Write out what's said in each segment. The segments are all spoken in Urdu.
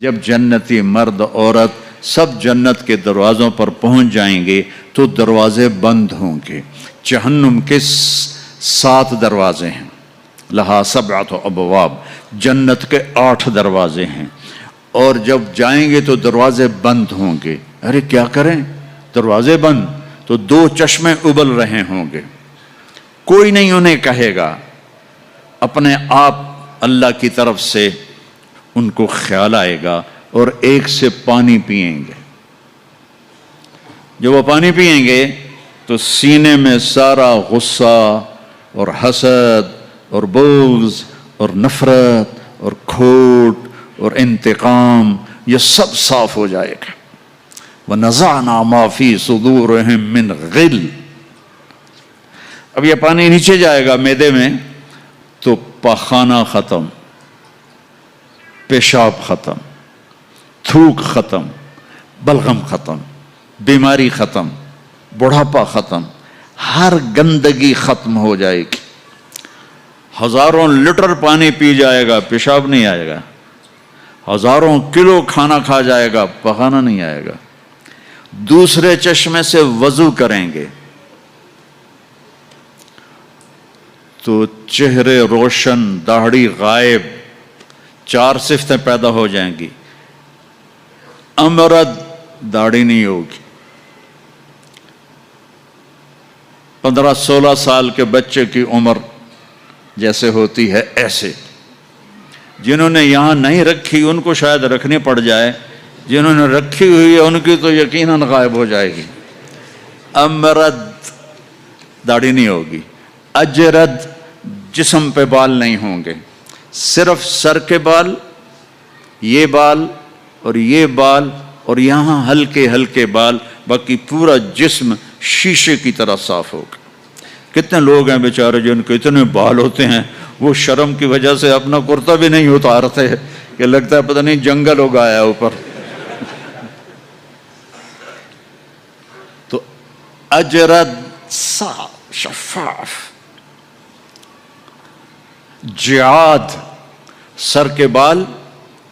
جب جنتی مرد عورت سب جنت کے دروازوں پر پہنچ جائیں گے تو دروازے بند ہوں گے۔ جہنم کے 7 دروازے ہیں، لہا 7 ابواب، جنت کے 8 دروازے ہیں، اور جب جائیں گے تو دروازے بند ہوں گے۔ ارے کیا کریں، دروازے بند تو 2 چشمے ابل رہے ہوں گے، کوئی نہیں انہیں کہے گا، اپنے آپ اللہ کی طرف سے ان کو خیال آئے گا اور ایک سے پانی پئیں گے۔ جب وہ پانی پئیں گے تو سینے میں سارا غصہ اور حسد اور بغض اور نفرت اور کھوٹ اور انتقام یہ سب صاف ہو جائے گا۔ وَنَزَعْنَا مَا فِي صُدُورِهِم مِّن غِلٍّ۔ اب یہ پانی نیچے جائے گا معدے میں تو پاخانہ ختم، پیشاب ختم، تھوک ختم، بلغم ختم، بیماری ختم، بڑھاپا ختم، ہر گندگی ختم ہو جائے گی۔ ہزاروں لیٹر پانی پی جائے گا، پیشاب نہیں آئے گا۔ ہزاروں کلو کھانا کھا جائے گا، پخانا نہیں آئے گا۔ دوسرے چشمے سے وضو کریں گے تو چہرے روشن، داڑھی غائب، 4 صفتیں پیدا ہو جائیں گی۔ امرد، داڑھی نہیں ہوگی۔ 15-16 سال کے بچے کی عمر جیسے ہوتی ہے ایسے، جنہوں نے یہاں نہیں رکھی ان کو شاید رکھنی پڑ جائے، جنہوں نے رکھی ہوئی ہے ان کی تو یقیناً غائب ہو جائے گی۔ امرد، داڑھی نہیں ہوگی۔ اجرد، جسم پہ بال نہیں ہوں گے، صرف سر کے بال، یہ بال اور یہ بال اور یہاں ہلکے ہلکے بال، باقی پورا جسم شیشے کی طرح صاف ہوگا۔ کتنے لوگ ہیں بیچارے جن کو اتنے بال ہوتے ہیں وہ شرم کی وجہ سے اپنا کرتا بھی نہیں اتارتے کہ لگتا ہے پتہ نہیں جنگل اگایا اوپر۔ تو اجرد، صاف، شفاف۔ جعاد، سر کے بال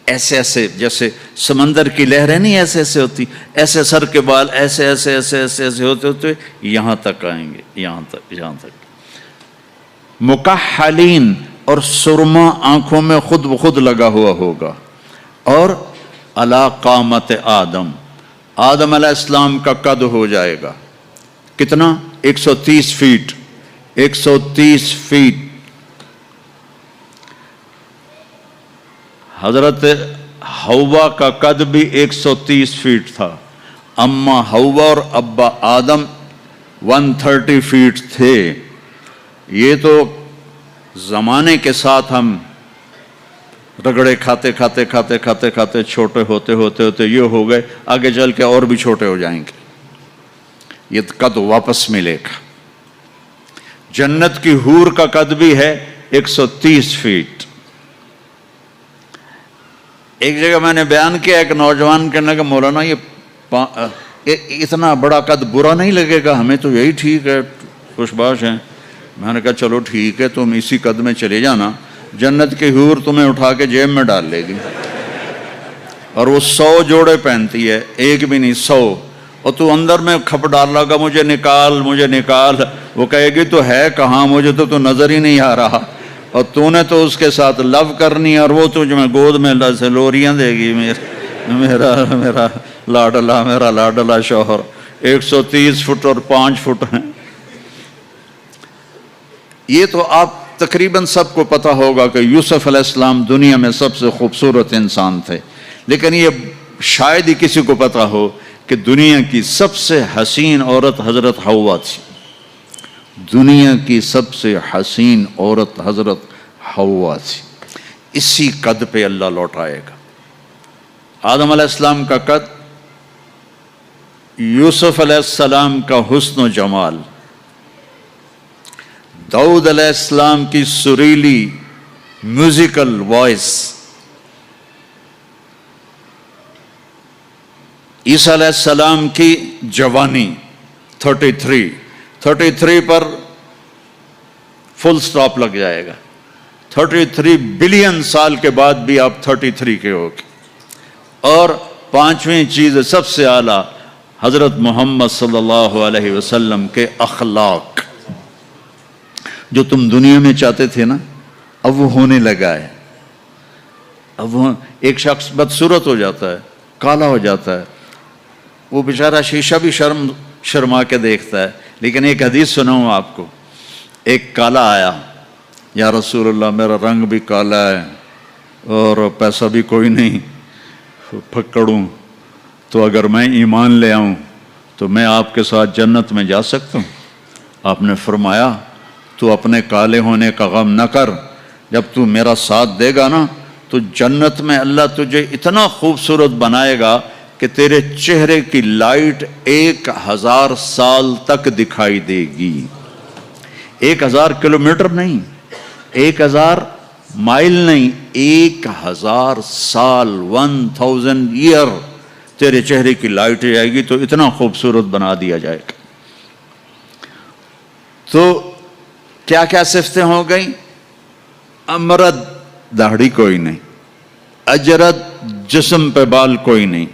ایسے ایسے، جیسے سمندر کی لہریں نہیں ایسے ایسے ہوتی، ایسے سر کے بال ایسے ایسے ایسے ایسے ایسے ہوتے ہوتے یہاں تک آئیں گے، یہاں تک۔ مکحلین، اور سرما آنکھوں میں خود بخود لگا ہوا ہوگا۔ اور علی قامت آدم، آدم علیہ السلام کا قد ہو جائے گا کتنا؟ 130 فیٹ، 130 فیٹ۔ حضرت حوا کا قد بھی 130 فیٹ تھا، اما حوا اور ابا آدم 130 فیٹ تھے۔ یہ تو زمانے کے ساتھ ہم رگڑے کھاتے کھاتے کھاتے کھاتے کھاتے چھوٹے ہوتے ہوتے ہوتے یہ ہو گئے، آگے چل کے اور بھی چھوٹے ہو جائیں گے، یہ قد واپس ملے گا۔ جنت کی حور کا قد بھی ہے 130 فیٹ۔ ایک جگہ میں نے بیان کیا، ایک نوجوان کہنے لگا مولانا یہ اتنا بڑا قد برا نہیں لگے گا، ہمیں تو یہی ٹھیک ہے، خوش باش ہیں۔ میں نے کہا چلو ٹھیک ہے، تم اسی قد میں چلے جانا، جنت کی حور تمہیں اٹھا کے جیب میں ڈال لے گی، اور وہ 100 جوڑے پہنتی ہے، ایک بھی نہیں 100، اور تو اندر میں کھپ ڈال لگا مجھے نکال مجھے نکال، وہ کہے گی تو ہے کہاں، مجھے تو نظر ہی نہیں آ رہا، اور تو نے تو اس کے ساتھ لو کرنی، اور وہ تجھ میں گود میں سے لوریاں دے گی، میرا لاڈلا شوہر۔ 130 فٹ اور 5 فٹ ہیں۔ یہ تو آپ تقریباً سب کو پتہ ہوگا کہ یوسف علیہ السلام دنیا میں سب سے خوبصورت انسان تھے، لیکن یہ شاید ہی کسی کو پتہ ہو کہ دنیا کی سب سے حسین عورت حضرت حوا تھی۔ دنیا کی سب سے حسین عورت حضرت حوا تھی۔ اسی قد پہ اللہ لوٹائے گا۔ آدم علیہ السلام کا قد، یوسف علیہ السلام کا حسن و جمال، داؤد علیہ السلام کی سریلی میوزیکل وائس، عیسیٰ علیہ السلام کی جوانی 33 پر فل سٹاپ لگ جائے گا۔ 33 بلین سال کے بعد بھی آپ 33 کے ہو گے، اور پانچویں چیز سب سے اعلیٰ حضرت محمد صلی اللہ علیہ وسلم کے اخلاق، جو تم دنیا میں چاہتے تھے نا اب وہ ہونے لگا ہے۔ اب وہ ایک شخص بدصورت ہو جاتا ہے، کالا ہو جاتا ہے، وہ بیچارہ شیشہ بھی شرما کے دیکھتا ہے، لیکن ایک حدیث سناؤں آپ کو۔ ایک کالا آیا، یا رسول اللہ میرا رنگ بھی کالا ہے اور پیسہ بھی کوئی نہیں، پھکڑوں تو اگر میں ایمان لے آؤں تو میں آپ کے ساتھ جنت میں جا سکتا ہوں؟ آپ نے فرمایا تو اپنے کالے ہونے کا غم نہ کر، جب تو میرا ساتھ دے گا نا تو جنت میں اللہ تجھے اتنا خوبصورت بنائے گا کہ تیرے چہرے کی لائٹ 1000 سال تک دکھائی دے گی۔ 1000 کلومیٹر نہیں، 1000 مائل نہیں، 1000 سال، 1000 ایئر تیرے چہرے کی لائٹ جائے گی، تو اتنا خوبصورت بنا دیا جائے گا۔ تو کیا کیا صفتیں ہو گئیں؟ امرد، داڑھی کوئی نہیں، اجرد، جسم پہ بال کوئی نہیں،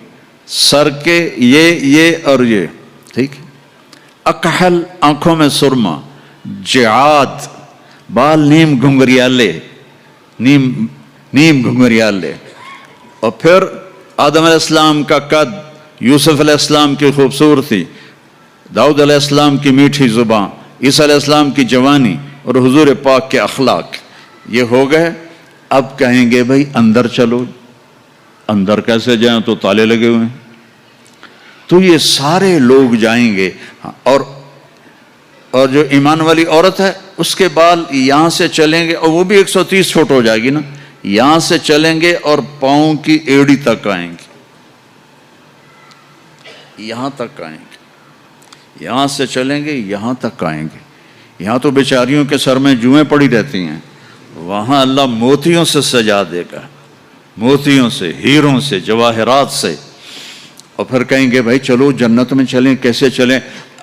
سر کے یہ اور یہ، ٹھیک ہے۔ اکحل، آنکھوں میں سرما، جعاد، بال نیم گھنگریالے، نیم گھنگریالے، اور پھر آدم علیہ السلام کا قد، یوسف علیہ السلام کی خوبصورتی، داؤد علیہ السلام کی میٹھی زبان، عیسیٰ علیہ السلام کی جوانی اور حضور پاک کے اخلاق، یہ ہو گئے۔ اب کہیں گے بھائی اندر چلو، اندر کیسے جائیں؟ تو تالے لگے ہوئے ہیں۔ تو یہ سارے لوگ جائیں گے، اور جو ایمان والی عورت ہے اس کے بال یہاں سے چلیں گے، اور وہ بھی 130 فٹ ہو جائے گی نا، یہاں سے چلیں گے اور پاؤں کی ایڑی تک آئیں گے، یہاں تک آئیں گے، یہاں سے چلیں گے یہاں تک آئیں گے۔ یہاں تو بیچاریوں کے سر میں جوئیں پڑی رہتی ہیں، وہاں اللہ موتیوں سے سجا دے گا، موتیوں سے، ہیروں سے، جواہرات سے۔ اور پھر کہیں گے بھائی چلو جنت میں چلیں، کیسے چلیں؟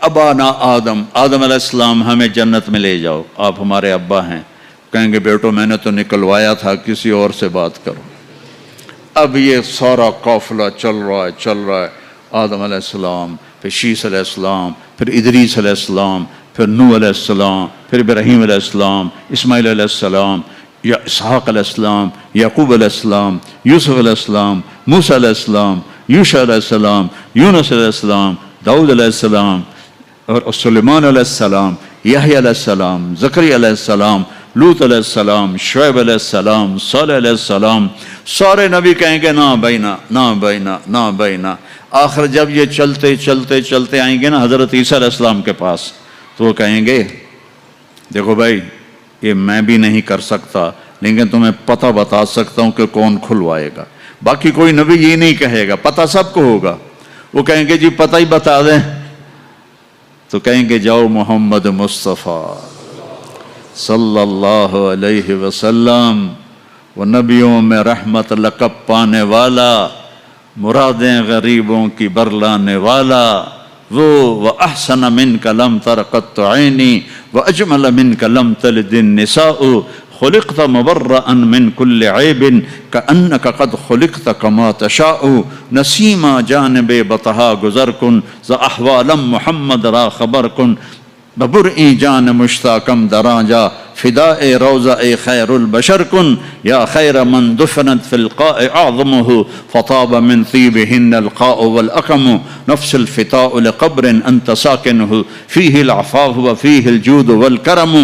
ابانا آدم علیہ السلام ہمیں جنت میں لے جاؤ، آپ ہمارے ابا ہیں۔ کہیں گے بیٹو میں نے تو نکلوایا تھا، کسی اور سے بات کرو۔ اب یہ سارا قافلہ چل رہا ہے، آدم علیہ السلام، پھر شیس علیہ السلام، پھر ادریس علیہ السلام، پھر نوح علیہ السلام، پھر ابراہیم علیہ السلام، اسماعیل علیہ السلام، یا اسحاق علیہ السلام، یعقوب علیہ السلام، یوسف علیہ السلام، موسیٰ علیہ السلام، یوشع علیہ السلام، یونس علیہ السلام، داؤد علیہ السلام، اور سلیمان علیہ السلام، یحییٰ علیہ السلام، زکریا علیہ السلام، لوط علیہ السلام، شعیب علیہ السلام، صالح علیہ السلام۔ سارے نبی کہیں گے نا بینا، نا بینا، نا بینا۔ آخر جب یہ چلتے چلتے چلتے آئیں گے نا حضرت عیسیٰ علیہ السلام کے پاس، تو وہ کہیں گے دیکھو بھائی یہ میں بھی نہیں کر سکتا، لیکن تمہیں پتہ بتا سکتا ہوں کہ کون کھلوائے گا۔ باقی کوئی نبی یہ نہیں کہے گا، پتہ سب کو ہوگا۔ وہ کہیں گے جی پتہ ہی بتا دیں، تو کہیں گے جاؤ محمد مصطفیٰ صلی اللہ علیہ وسلم، وہ نبیوں میں رحمت لقب پانے والا، مرادیں غریبوں کی برلانے والا، وہ وَأَحْسَنَ مِنْكَ لَمْ تَرَ قَطُّ عَيْنِي وَأَجْمَلَ مِنْكَ لَمْ تَلِدِ النِّسَاءُ خُلِقْتَ مُبَرَّأً مِنْ كُلِّ عَيْبٍ كَأَنَّكَ قَدْ خُلِقْتَ كَمَا تَشَاءُ نسیما جانب بطہا گزر کن ز احوالم محمد را خبر کن ببرئی جان مشتاقم دراجا فداء روضہ خیر البشر کن یا خیر من دفنت فی القاء اعظمه فطاب من طیبہن القاء والاقم نفس الفتاء لقبر انت ساکنه فیہ العفاف وفیہ الجود والکرم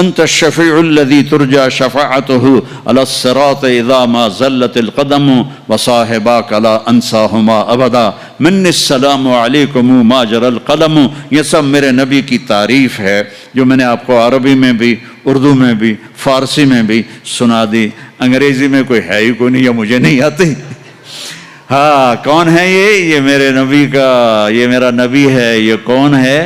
انت الشفیع الذي ترجى شفاعته على الصراط اذا ما زلت القدم وصاحباك لا انساهما ابدا من السلام علیکم ما جرى القلم۔ یہ سب میرے نبی کی تعریف ہے جو میں نے آپ کو عربی میں بھی، اردو میں بھی، فارسی میں بھی سنا دی۔ انگریزی میں کوئی ہے ہی کوئی نہیں، یا مجھے نہیں آتی۔ ہاں کون ہے یہ میرے نبی کا، یہ میرا نبی ہے۔ یہ کون ہے؟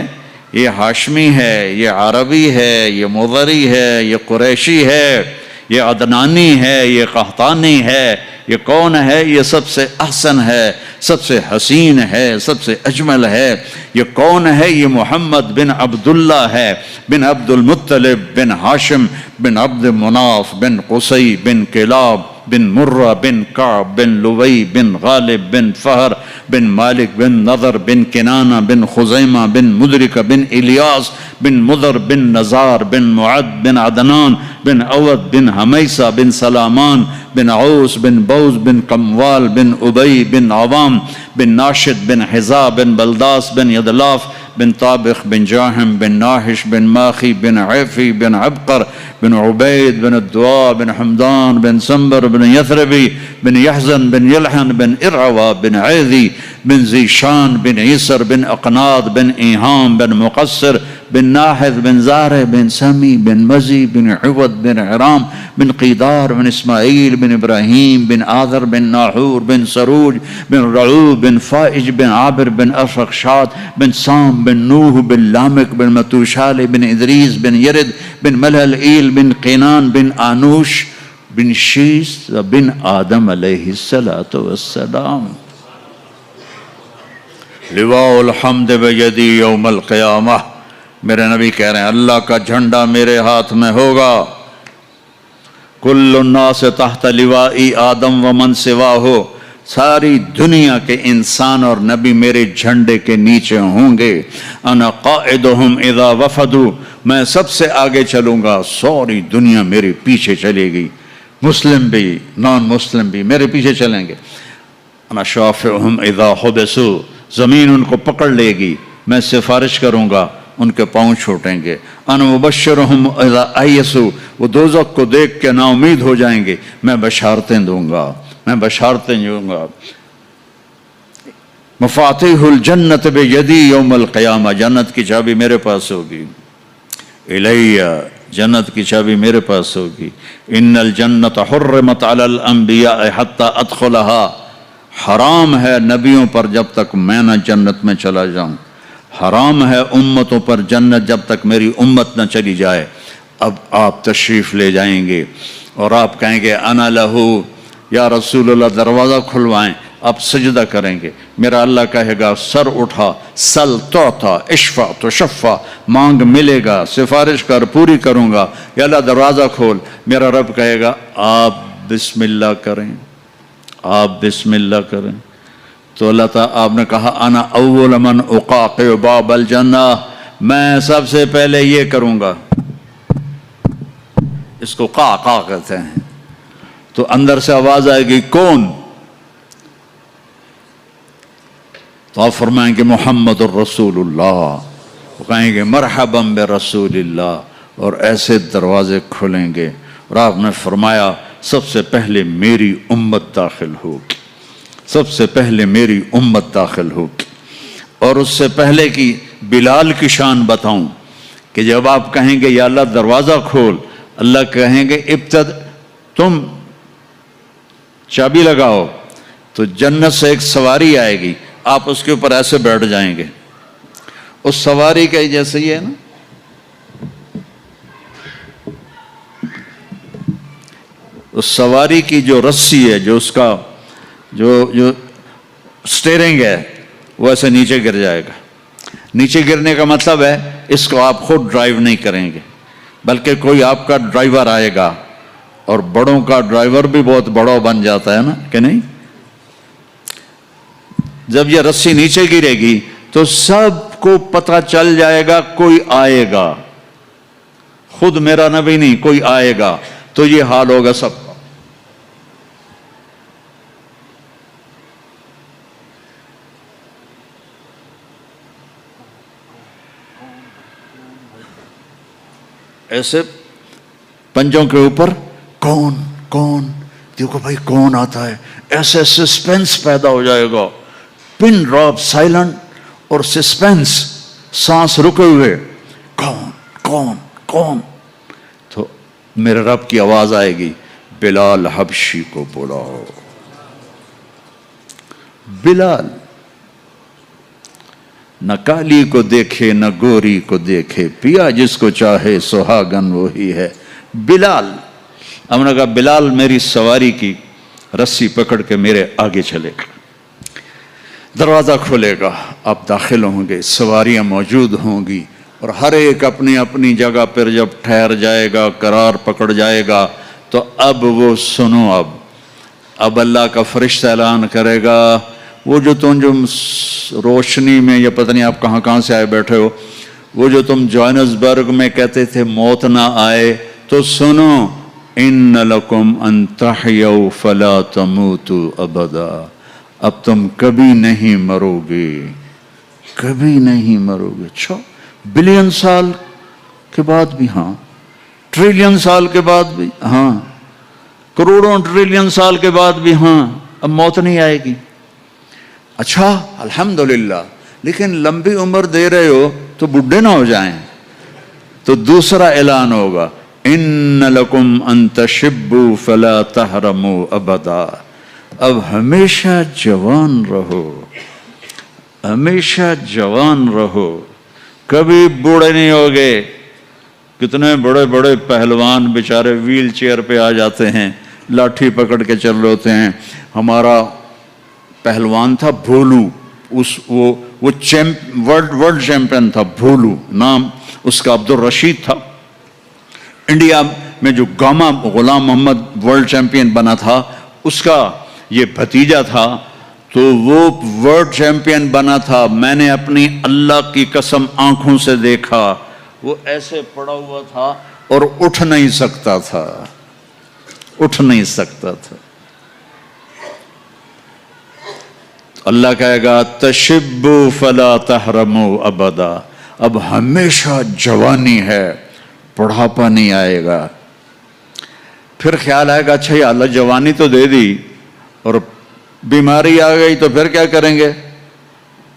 یہ ہاشمی ہے، یہ عربی ہے، یہ مضری ہے، یہ قریشی ہے، یہ عدنانی ہے، یہ قحطانی ہے۔ یہ کون ہے؟ یہ سب سے احسن ہے، سب سے حسین ہے، سب سے اجمل ہے۔ یہ کون ہے؟ یہ محمد بن عبداللہ ہے، بن عبد المطلب، بن ہاشم، بن عبد مناف، بن قصی، بن کلاب، بن مرہ بن کعب بن لوی بن غالب بن فہر بن مالک بن نضر بن کنانہ بن خزیمہ بن مدرکہ بن الیاس بن مضر بن نزار بن معد بن عدنان بن عوض بن حمیسہ بن سلامان بن عوس بن بوز بن قموال بن ابی بن عوام بن ناشد بن حذا بن بلداس بن یدلاف بن طابخ بن جاہم بن ناحش بن ماخی بن عیفی بن عبقر بن عبید بن الدعاء بن حمدان بن سنبر بن یثربی بن یحزن بن یلحن بن ارعوا بن عیذی بن زیشان بن عیسر بن اقناط بن ایہام بن مقصر بن ناحذ بن زارع بن سمی بن مزی بن عوض بن عرام بن قیدار بن اسماعیل بن ابراہیم بن آذر بن ناحور بن سروج بن رعوب بن فائج بن عابر بن ارفخشاد بن سام بن نوح بن لامک بن متوشال بن ادریس بن یرد بن ملہلئیل بن قینان بن آنوش بن شیس بن آدم علیہ السلام. لواء الحمد بیدی یوم القیامہ. میرے نبی کہہ رہے ہیں اللہ کا جھنڈا میرے ہاتھ میں ہوگا. کل الناس تحت لوائی آدم ومن سواہ. ساری دنیا کے انسان اور نبی میرے جھنڈے کے نیچے ہوں گے. انا قائدہم اذا وفدوا. میں سب سے آگے چلوں گا، ساری دنیا میرے پیچھے چلے گی، مسلم بھی نان مسلم بھی میرے پیچھے چلیں گے. انا شافعہم اذا حبسوا. زمین ان کو پکڑ لے گی، میں سفارش کروں گا، ان کے پاؤں چھوٹیں گے. انا مبشرہم اذا ایسوا. وہ دوزخ کو دیکھ کے نا امید ہو جائیں گے، میں بشارتیں دوں گا، میں بشارتیں دوں گا. مفاتیح الجنت بیدی یوم القیامہ. جنت کی چابی میرے پاس ہوگی. الیہ. جنت کی چابی میرے پاس ہوگی. ان الجنت حرمت علی الانبیاء حتی ادخلہا. حرام ہے نبیوں پر جب تک میں نہ جنت میں چلا جاؤں. حرام ہے امتوں پر جنت جب تک میری امت نہ چلی جائے. اب آپ تشریف لے جائیں گے اور آپ کہیں گے انا لہو، یا رسول اللہ دروازہ کھلوائیں. آپ سجدہ کریں گے. میرا اللہ کہے گا سر اٹھا، سل تعطا، اشفع تشفع. مانگ ملے گا، سفارش کر پوری کروں گا. یا اللہ دروازہ کھول. میرا رب کہے گا آپ بسم اللہ کریں، آپ بسم اللہ کریں. تو اللہ تعالیٰ آپ نے کہا انا اول من اقاقع باب الجنہ. میں سب سے پہلے یہ کروں گا. اس کو قاقع کہتے ہیں. تو اندر سے آواز آئے گی کون؟ تو آپ فرمائیں گے محمد الرسول اللہ. وہ کہیں گے مرحبا برسول اللہ. اور ایسے دروازے کھلیں گے. اور آپ نے فرمایا سب سے پہلے میری امت داخل ہوگی، سب سے پہلے میری امت داخل ہوگی. اور اس سے پہلے کی بلال کی شان بتاؤں کہ جب آپ کہیں گے یا اللہ دروازہ کھول، اللہ کہیں گے تم چابی لگاؤ. تو جنت سے ایک سواری آئے گی، آپ اس کے اوپر ایسے بیٹھ جائیں گے. اس سواری کا جیسے یہ ہے نا، اس سواری کی جو رسی ہے، جو اس کا جو سٹیرنگ ہے، وہ ایسے نیچے گر جائے گا. نیچے گرنے کا مطلب ہے اس کو آپ خود ڈرائیو نہیں کریں گے، بلکہ کوئی آپ کا ڈرائیور آئے گا. اور بڑوں کا ڈرائیور بھی بہت بڑا بن جاتا ہے نا کہ نہیں. جب یہ رسی نیچے گرے گی تو سب کو پتہ چل جائے گا کوئی آئے گا. خود میرا نبی نہیں، کوئی آئے گا. تو یہ حال ہوگا سب کا. ایسے پنجوں کے اوپر کون کون، دیکھو بھائی کون آتا ہے. ایسے سسپینس پیدا ہو جائے گا. پن ڈراپ سائلنٹ اور سسپینس، سانس رکے ہوئے. کون کون کون. تو میرے رب کی آواز آئے گی بلال حبشی کو بلاؤ. بلال نہ کالی کو دیکھے نہ گوری کو دیکھے، پیا جس کو چاہے سہاگن وہی ہے. بلال. ہم نے کہا بلال میری سواری کی رسی پکڑ کے میرے آگے چلے گا. دروازہ کھولے گا، آپ داخل ہوں گے، سواریاں موجود ہوں گی. اور ہر ایک اپنی اپنی جگہ پر جب ٹھہر جائے گا، قرار پکڑ جائے گا، تو اب وہ سنو. اب اب اللہ کا فرشتہ اعلان کرے گا وہ جو تم جو روشنی میں یا پتہ نہیں آپ کہاں کہاں سے آئے بیٹھے ہو، وہ جو تم جوہانسبرگ میں کہتے تھے موت نہ آئے، تو سنو ان لکم ان تحیوا فلا تموتوا ابدا، اب تم کبھی نہیں مرو گے، کبھی نہیں مرو گے۔ اچھا، بلین سال کے بعد بھی ہاں، ٹریلین سال کے بعد بھی ہاں، کروڑوں ٹریلین سال کے بعد بھی ہاں، اب موت نہیں آئے گی۔ اچھا الحمدللہ، لیکن لمبی عمر دے رہے ہو تو بڈھے نہ ہو جائیں۔ تو دوسرا اعلان ہوگا ان لکم ان تشبوا فلا تحرموا ابدا، اب ہمیشہ جوان رہو، ہمیشہ جوان رہو، کبھی بوڑھے نہیں ہوگے۔ کتنے بڑے بڑے پہلوان بیچارے ویل چیئر پہ آ جاتے ہیں، لاٹھی پکڑ کے چل رہے ہوتے ہیں۔ ہمارا پہلوان تھا بھولو، وہ ورلڈ چیمپئن تھا، بھولو نام اس کا عبد الرشید تھا۔ انڈیا میں جو گاما غلام محمد ورلڈ چیمپئن بنا تھا، اس کا یہ بھتیجا تھا، تو وہ ورلڈ چیمپئن بنا تھا۔ میں نے اپنی اللہ کی قسم آنکھوں سے دیکھا، وہ ایسے پڑا ہوا تھا اور اٹھ نہیں سکتا تھا، اٹھ نہیں سکتا تھا۔ اللہ کہے گا تشبوا فلا تحرموا ابدا، اب ہمیشہ جوانی ہے، بڑھاپا نہیں آئے گا۔ پھر خیال آئے گا اچھا یا اللہ جوانی تو دے دی اور بیماری آ گئی تو پھر کیا کریں گے،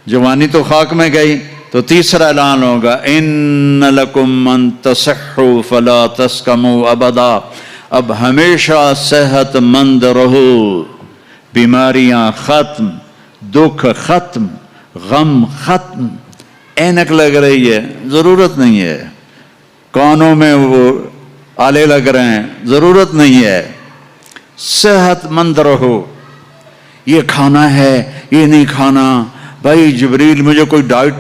جوانی تو خاک میں گئی۔ تو تیسرا اعلان ہوگا ان لکم ان تصحوا فلا تسقموا ابدا، اب ہمیشہ صحت مند رہو، بیماریاں ختم، دکھ ختم، غم ختم۔ اینک لگ رہی ہے، ضرورت نہیں ہے۔ کانوں میں وہ آلے لگ رہے ہیں، ضرورت نہیں ہے۔ صحت مند رہو، یہ کھانا ہے یہ نہیں کھانا، بھائی جبریل مجھے کوئی ڈائٹ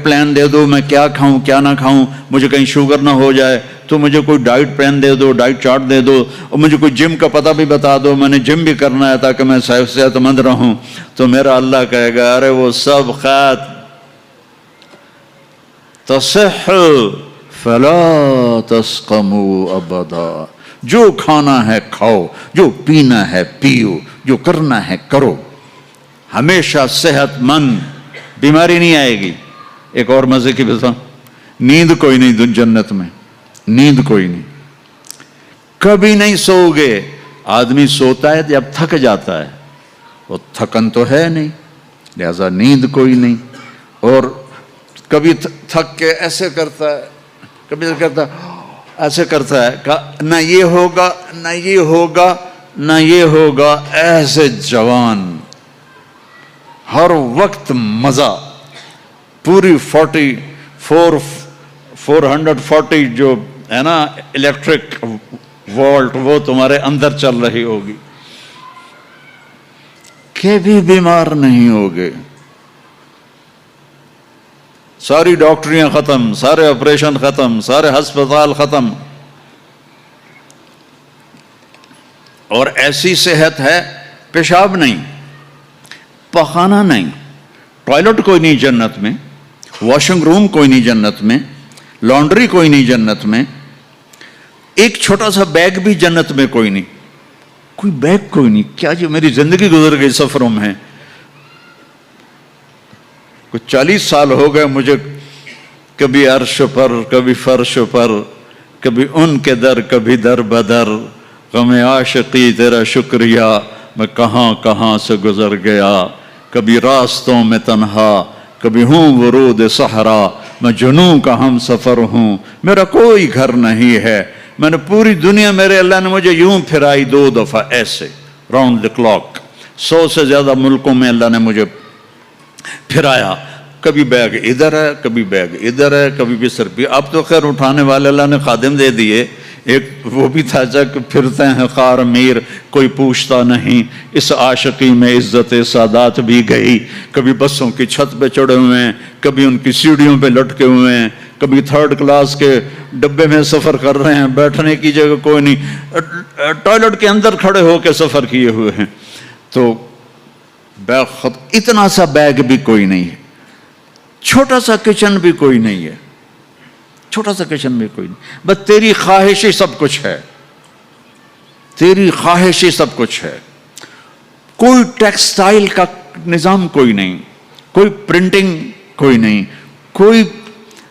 پلان دے دو، میں کیا کھاؤں کیا نہ کھاؤں، مجھے کہیں شوگر نہ ہو جائے تو مجھے کوئی ڈائٹ پلان دے دو، ڈائٹ چارٹ دے دو، اور مجھے کوئی جم کا پتہ بھی بتا دو، میں نے جم بھی کرنا ہے تاکہ میں صحت مند رہوں۔ تو میرا اللہ کہے گا ارے وہ سب خیر، تصح فلا تسقموا ابدا، جو کھانا ہے کھاؤ، جو پینا ہے پیو، جو کرنا ہے کرو، ہمیشہ صحت مند، بیماری نہیں آئے گی۔ ایک اور مزے کی بتا، نیند کوئی نہیں جنت میں، نیند کوئی نہیں، کبھی نہیں سو گے۔ آدمی سوتا ہے جب تھک جاتا ہے، وہ تھکن تو ہے نہیں، لہذا نیند کوئی نہیں۔ اور کبھی تھک کے ایسے کرتا ہے، کبھی کرتا ایسے کرتا ہے، نہ یہ ہوگا نہ یہ ہوگا نہ یہ ہوگا، ایسے جوان، ہر وقت مزہ، پوری 440 جو ہے نا الیکٹرک وولٹ، وہ تمہارے اندر چل رہی ہوگی، کبھی بیمار نہیں ہوگے۔ ساری ڈاکٹریاں ختم، سارے آپریشن ختم، سارے ہسپتال ختم، اور ایسی صحت ہے، پیشاب نہیں، پخانہ نہیں، ٹوائلٹ کوئی نہیں جنت میں، واشنگ روم کوئی نہیں جنت میں، لانڈری کوئی نہیں جنت میں، ایک چھوٹا سا بیگ بھی جنت میں کوئی نہیں، کوئی بیگ کوئی نہیں۔ کیا جو میری زندگی گزر گئی سفروں میں، کچھ 40 سال ہو گئے مجھے، کبھی عرش پر کبھی فرش پر، کبھی ان کے در کبھی در بدر، غم عاشقی تیرا شکریہ میں کہاں کہاں سے گزر گیا، کبھی راستوں میں تنہا، کبھی ہوں ورود صحرا، میں جنوں کا ہم سفر ہوں، میرا کوئی گھر نہیں ہے، میں نے پوری دنیا، میرے اللہ نے مجھے یوں پھرائی 2 دفعہ ایسے راؤنڈ دی کلاک، 100 سے زیادہ ملکوں میں اللہ نے مجھے پھرایا، کبھی بیگ ادھر ہے کبھی بیگ ادھر ہے، کبھی بستر بھی، اب تو خیر اٹھانے والے اللہ نے خادم دے دیے، ایک وہ بھی تھا کہ پھرتے ہیں خار میر کوئی پوچھتا نہیں، اس عاشقی میں عزت سادات بھی گئی، کبھی بسوں کی چھت پہ چڑھے ہوئے ہیں، کبھی ان کی سیڑھیوں پہ لٹکے ہوئے ہیں، کبھی 3rd کلاس کے ڈبے میں سفر کر رہے ہیں، بیٹھنے کی جگہ کوئی نہیں، ٹوائلٹ کے اندر کھڑے ہو کے سفر کیے ہوئے ہیں، تو بیگ اتنا سا بیگ بھی کوئی نہیں ہے، چھوٹا سا کچن بھی کوئی نہیں ہے، چھوٹا سا کچن بھی کوئی نہیں، بس تیری خواہش ہی سب کچھ ہے، تیری خواہش ہی سب کچھ ہے۔ کوئی ٹیکسٹائل کا نظام کوئی نہیں، کوئی پرنٹنگ کوئی نہیں، کوئی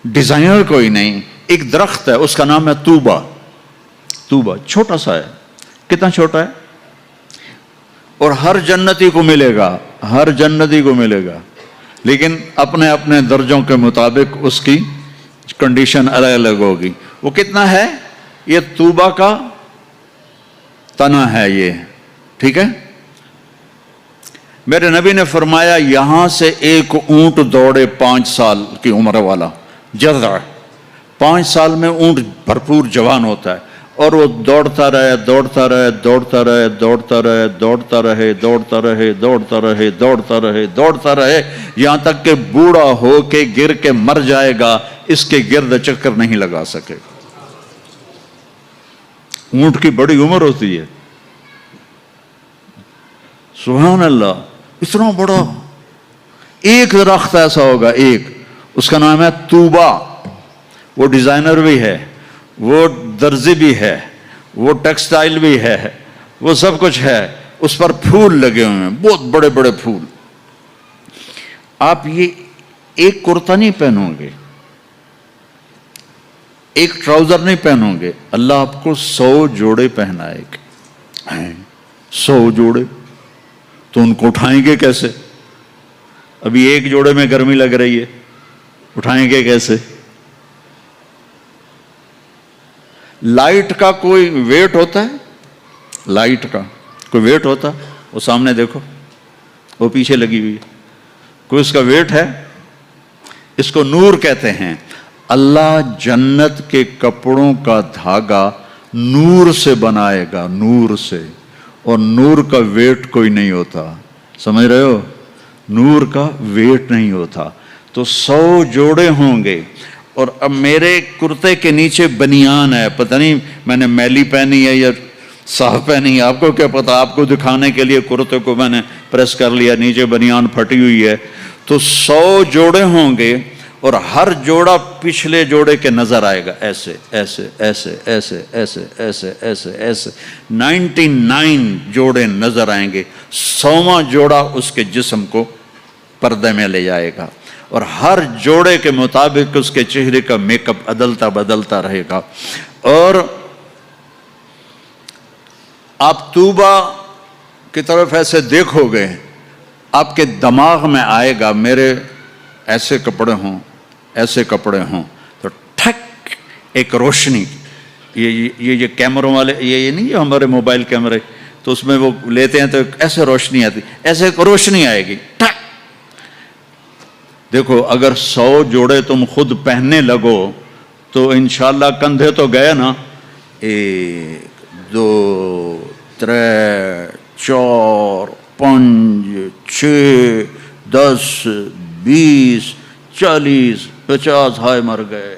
ڈیزائنر کوئی نہیں، ایک درخت ہے اس کا نام ہے طوبہ، طوبہ چھوٹا سا ہے، کتنا چھوٹا ہے، اور ہر جنتی کو ملے گا، ہر جنتی کو ملے گا، لیکن اپنے اپنے درجوں کے مطابق اس کی کنڈیشن الگ الگ ہوگی۔ وہ کتنا ہے؟ یہ طوبہ کا تنا ہے یہ، ٹھیک ہے۔ میرے نبی نے فرمایا یہاں سے ایک اونٹ دوڑے 5 سال کی عمر والا، جذع، 5 سال میں اونٹ بھرپور جوان ہوتا ہے، اور وہ دوڑتا رہے دوڑتا رہے دوڑتا رہے دوڑتا رہے دوڑتا رہے دوڑتا رہے دوڑتا رہے دوڑتا رہے دوڑتا رہے، یہاں تک کہ بوڑھا ہو کے گر کے مر جائے گا، اس کے گرد چکر نہیں لگا سکے۔ اونٹ کی بڑی عمر ہوتی ہے، سبحان اللہ، اتنا بڑا ایک درخت ایسا ہوگا، ایک، اس کا نام ہے طوبہ، وہ ڈیزائنر بھی ہے، وہ درزی بھی ہے، وہ ٹیکسٹائل بھی ہے، وہ سب کچھ ہے، اس پر پھول لگے ہوئے ہیں، بہت بڑے بڑے پھول۔ آپ یہ ایک کرتا نہیں پہنو گے، ایک ٹراؤزر نہیں پہنو گے، اللہ آپ کو 100 جوڑے پہنائے گا، 100 جوڑے، تو ان کو اٹھائیں گے کیسے؟ ابھی ایک جوڑے میں گرمی لگ رہی ہے، اٹھائیں گے کیسے؟ لائٹ کا کوئی ویٹ ہوتا ہے؟ لائٹ کا کوئی ویٹ ہوتا؟ وہ سامنے دیکھو، وہ پیچھے لگی ہوئی ہے، کوئی اس کا ویٹ ہے؟ اس کو نور کہتے ہیں۔ اللہ جنت کے کپڑوں کا دھاگا نور سے بنائے گا، نور سے، اور نور کا ویٹ کوئی نہیں ہوتا، سمجھ رہے ہو؟ نور کا ویٹ نہیں ہوتا، تو 100 جوڑے ہوں گے۔ اور اب میرے کرتے کے نیچے بنیان ہے، پتہ نہیں میں نے میلی پہنی ہے یا صاف پہنی ہے، آپ کو کیا پتا، آپ کو دکھانے کے لیے کرتے کو میں نے پریس کر لیا، نیچے بنیان پھٹی ہوئی ہے، تو 100 جوڑے ہوں گے، اور ہر جوڑا پچھلے جوڑے کے نظر آئے گا، ایسے ایسے ایسے ایسے ایسے ایسے ایسے ایسے 99 جوڑے نظر آئیں گے، 100واں جوڑا اس کے جسم کو پردے میں لے جائے گا، اور ہر جوڑے کے مطابق اس کے چہرے کا میک اپ بدلتا رہے گا۔ اور آپ طوبہ کی طرف ایسے دیکھو گے، آپ کے دماغ میں آئے گا میرے ایسے کپڑے ہوں، ایسے کپڑے ہوں، تو ٹھک ایک روشنی، یہ کیمروں والے، یہ نہیں جو ہمارے موبائل کیمرے، تو اس میں وہ لیتے ہیں تو ایسے روشنی آتی، ایسے ایک روشنی آئے گی، ٹھک۔ دیکھو اگر 100 جوڑے تم خود پہننے لگو تو انشاءاللہ کندھے تو گئے نا، 1 2 3 4 5 6 10 20 40 50 ہائے مر گئے،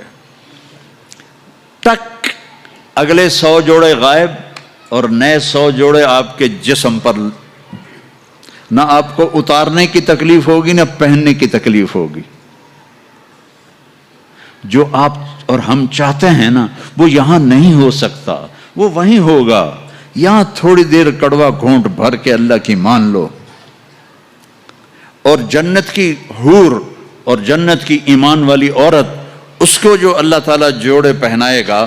ٹک، اگلے 100 جوڑے غائب، اور نئے 100 جوڑے آپ کے جسم پر، نہ آپ کو اتارنے کی تکلیف ہوگی نہ پہننے کی تکلیف ہوگی۔ جو آپ اور ہم چاہتے ہیں نا وہ یہاں نہیں ہو سکتا، وہ وہیں ہوگا، یہاں تھوڑی دیر کڑوا گھونٹ بھر کے اللہ کی مان لو، اور جنت کی حور اور جنت کی ایمان والی عورت، اس کو جو اللہ تعالیٰ جوڑے پہنائے گا،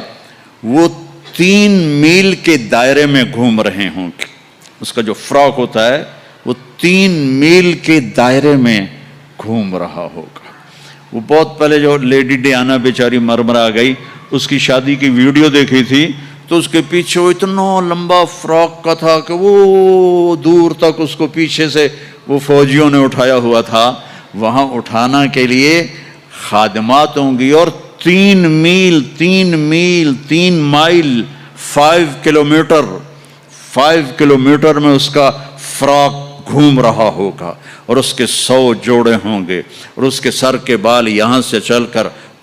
وہ 3 میل کے دائرے میں گھوم رہے ہوں گے، اس کا جو فراق ہوتا ہے وہ 3 میل کے دائرے میں گھوم رہا ہوگا۔ وہ بہت پہلے جو لیڈی ڈیانا بیچاری مرمرا گئی، اس کی شادی کی ویڈیو دیکھی تھی، تو اس کے پیچھے وہ اتنا لمبا فراق کا تھا کہ وہ دور تک اس کو پیچھے سے وہ فوجیوں نے اٹھایا ہوا تھا، وہاں اٹھانا کے لیے خادمات ہوں گی، اور 3 مائل 5 کلومیٹر میں اس کا فراق گھوم رہا ہوگا، اور اس کے 100 جوڑے ہوں گے، اور اس کے سر کے بال یہاں سے چل کر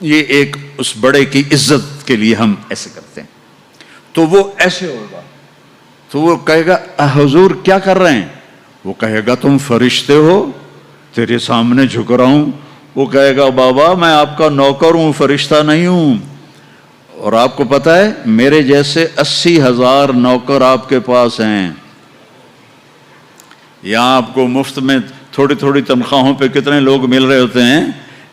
یہ ایک اس بڑے کی عزت کے لیے ہم ایسے کرتے ہیں. تو وہ ایسے ہوگا تو وہ کہے گا حضور کیا کر رہے ہیں؟ وہ کہے گا تم فرشتے ہو، تیرے سامنے جھک رہا ہوں. وہ کہے گا بابا میں آپ کا نوکر ہوں، فرشتہ نہیں ہوں. اور آپ کو پتہ ہے میرے جیسے 80,000 نوکر آپ کے پاس ہیں. یہاں آپ کو مفت میں تھوڑی تھوڑی تنخواہوں پہ کتنے لوگ مل رہے ہوتے ہیں.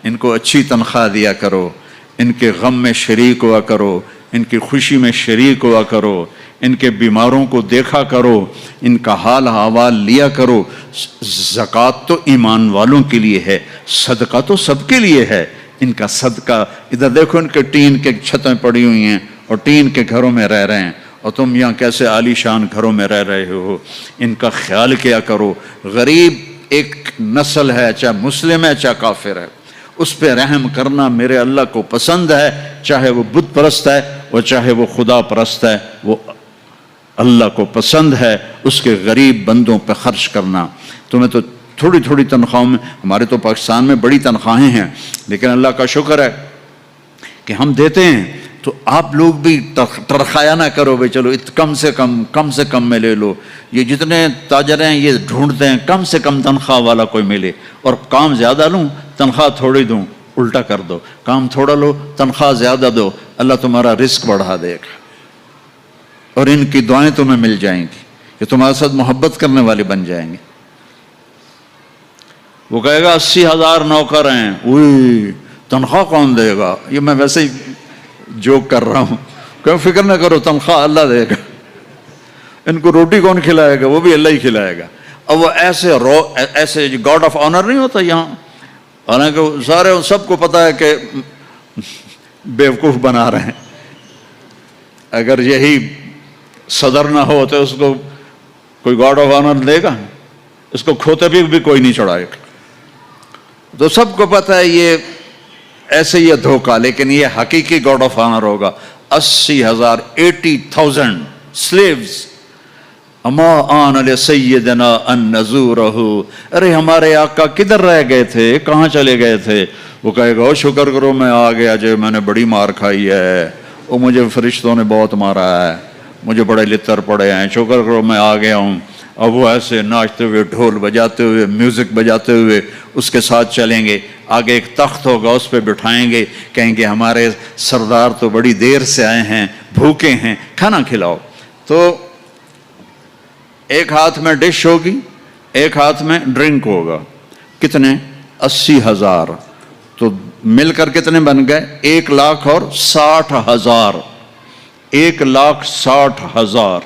ان کو اچھی تنخواہ دیا کرو، ان کے غم میں شریک ہوا کرو، ان کی خوشی میں شریک ہوا کرو، ان کے بیماروں کو دیکھا کرو، ان کا حال احوال لیا کرو. زکوٰۃ تو ایمان والوں کے لیے ہے، صدقہ تو سب کے لیے ہے. ان کا صدقہ، ادھر دیکھو ان کے ٹین کے چھتیں پڑی ہوئی ہیں اور ٹین کے گھروں میں رہ رہے ہیں، اور تم یہاں کیسے عالی شان گھروں میں رہ رہے ہو. ان کا خیال کیا کرو. غریب ایک نسل ہے، چاہے مسلم ہے چاہے کافر ہے، اس پہ رحم کرنا میرے اللہ کو پسند ہے. چاہے وہ بت پرست ہے اور چاہے وہ خدا پرست ہے، وہ اللہ کو پسند ہے اس کے غریب بندوں پہ خرچ کرنا. تمہیں تو تھوڑی تھوڑی تنخواہوں میں، ہمارے تو پاکستان میں بڑی تنخواہیں ہیں، لیکن اللہ کا شکر ہے کہ ہم دیتے ہیں. تو آپ لوگ بھی ٹرخایا نہ کرو بھائی چلو کم سے کم میں لے لو. یہ جتنے تاجر ہیں یہ ڈھونڈتے ہیں کم سے کم تنخواہ والا کوئی ملے، اور کام زیادہ لوں تنخواہ تھوڑی دوں. الٹا کر دو، کام تھوڑا لو تنخواہ زیادہ دو، اللہ تمہارا رزق بڑھا دے گا اور ان کی دعائیں تمہیں مل جائیں گی، یہ تمہارے ساتھ محبت کرنے والے بن جائیں گے. وہ کہے گا 80,000 نوکر ہیں، اوہ تنخواہ کون دے گا؟ یہ میں ویسے ہی جوک کر رہا ہوں، کہ فکر نہ کرو تنخواہ اللہ دے گا. ان کو روٹی کون کھلائے گا؟ وہ بھی اللہ ہی کھلائے گا. اب وہ ایسے گاڈ آف آنر نہیں ہوتا یہاں، حالانکہ سارے سب کو پتا ہے کہ بیوقوف بنا رہے ہیں. اگر یہی صدر نہ ہو تو اس کو کوئی گاڈ آف آنر دے گا؟ اس کو کھوتے بھی کوئی نہیں چڑھائے گا. تو سب کو پتا ہے یہ ایسے یہ دھوکہ، لیکن یہ حقیقی گاڈ آف آنر ہوگا. 80,000 80,000 slaves. اما آن علی سیدنا ان نزورہ، ارے ہمارے آقا کدھر رہ گئے تھے، کہاں چلے گئے تھے؟ وہ کہے گا شکر کرو میں آ گیا جو میں نے بڑی مار کھائی ہے، وہ مجھے فرشتوں نے بہت مارا ہے، مجھے بڑے لتر پڑے ہیں، شکر کرو میں آ گیا ہوں. اب وہ ایسے ناچتے ہوئے، ڈھول بجاتے ہوئے، میوزک بجاتے ہوئے اس کے ساتھ چلیں گے. آگے ایک تخت ہوگا اس پہ بٹھائیں گے، کہیں گے ہمارے سردار تو بڑی دیر سے آئے ہیں، بھوکے ہیں، کھانا کھلاؤ. تو ایک ہاتھ میں ڈش ہوگی، ایک ہاتھ میں ڈرنک ہوگا. کتنے؟ 80,000. تو مل کر کتنے بن گئے؟ 1,60,000. 1,60,000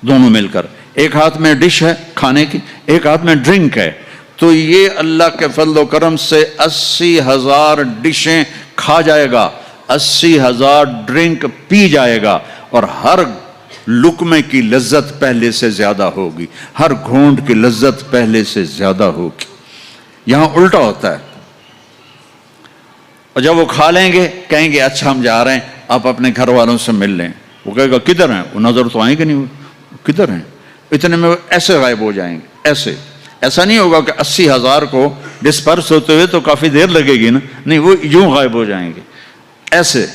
دونوں مل کر. ایک ہاتھ میں ڈش ہے کھانے کی، ایک ہاتھ میں ڈرنک ہے. تو یہ اللہ کے فضل و کرم سے 80,000 ڈشیں کھا جائے گا، 80,000 ڈرنک پی جائے گا، اور ہر لقمے کی لذت پہلے سے زیادہ ہوگی، ہر گھونٹ کی لذت پہلے سے زیادہ ہوگی. یہاں الٹا ہوتا ہے. اور جب وہ کھا لیں گے کہیں گے اچھا ہم جا رہے ہیں، آپ اپنے گھر والوں سے مل لیں. وہ کہے گا کدھر ہیں؟ وہ نظر تو آئیں گے نہیں، کدھر ہیں؟ اتنے میں وہ ایسے غائب ہو جائیں گے. ایسا نہیں ہوگا کہ 80,000 کو ڈسپرس ہوتے ہوئے تو کافی دیر لگے گی نا، نہیں، وہ یوں غائب ہو جائیں گے ایسے.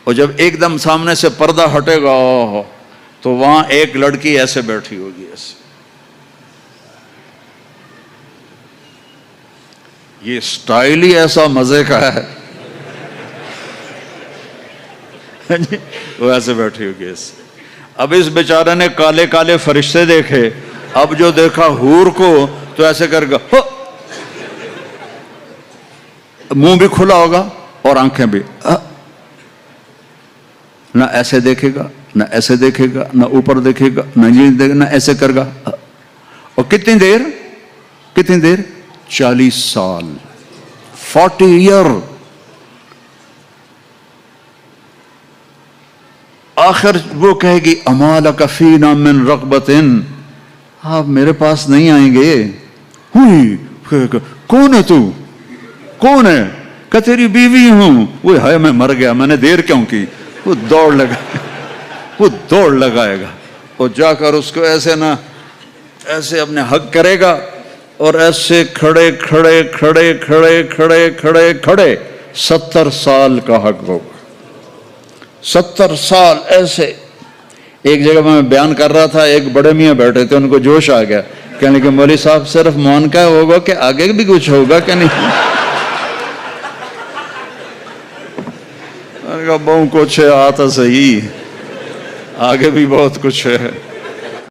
اور جب ایک دم سامنے سے پردہ ہٹے گا تو وہاں ایک لڑکی ایسے بیٹھی ہوگی، ایسے. یہ سٹائل ہی ایسا مزے کا ہے. وہ ایسے بیٹھی ہوگی ایسے. اب اس بیچارے نے کالے کالے فرشتے دیکھے، اب جو دیکھا حور کو تو ایسے کر گا، منہ بھی کھلا ہوگا اور آنکھیں بھی، نہ ایسے دیکھے گا نہ ایسے دیکھے گا، نہ اوپر دیکھے گا نہ یہ دیکھے گا، نہ ایسے کر گا. اور کتنی دیر 40 سال 40 ایئر. آخر وہ کہے گی اما لک فینا من رغبت، آپ میرے پاس نہیں آئیں گے؟ ہوئی کون ہے تو؟ کون ہے؟ کہ تیری بیوی ہوں. وہ ہے میں مر گیا، میں نے دیر کیوں کی؟ وہ دوڑ لگائے گا اور جا کر اس کو ایسے نہ ایسے اپنے حق کرے گا، اور ایسے کھڑے 70 سال کا حق ہوگا. 70 سال ایسے. ایک جگہ میں بیان کر رہا تھا, ایک بڑے میاں بیٹھے تھے, ان کو جوش آ گیا, کہنے کہ مولوی صاحب صرف معانقہ ہوگا کہ آگے بھی کچھ ہوگا کہ نہیں؟ میں نے کہا بہت کچھ ہے, آتا صحیح, آگے بھی بہت کچھ ہے.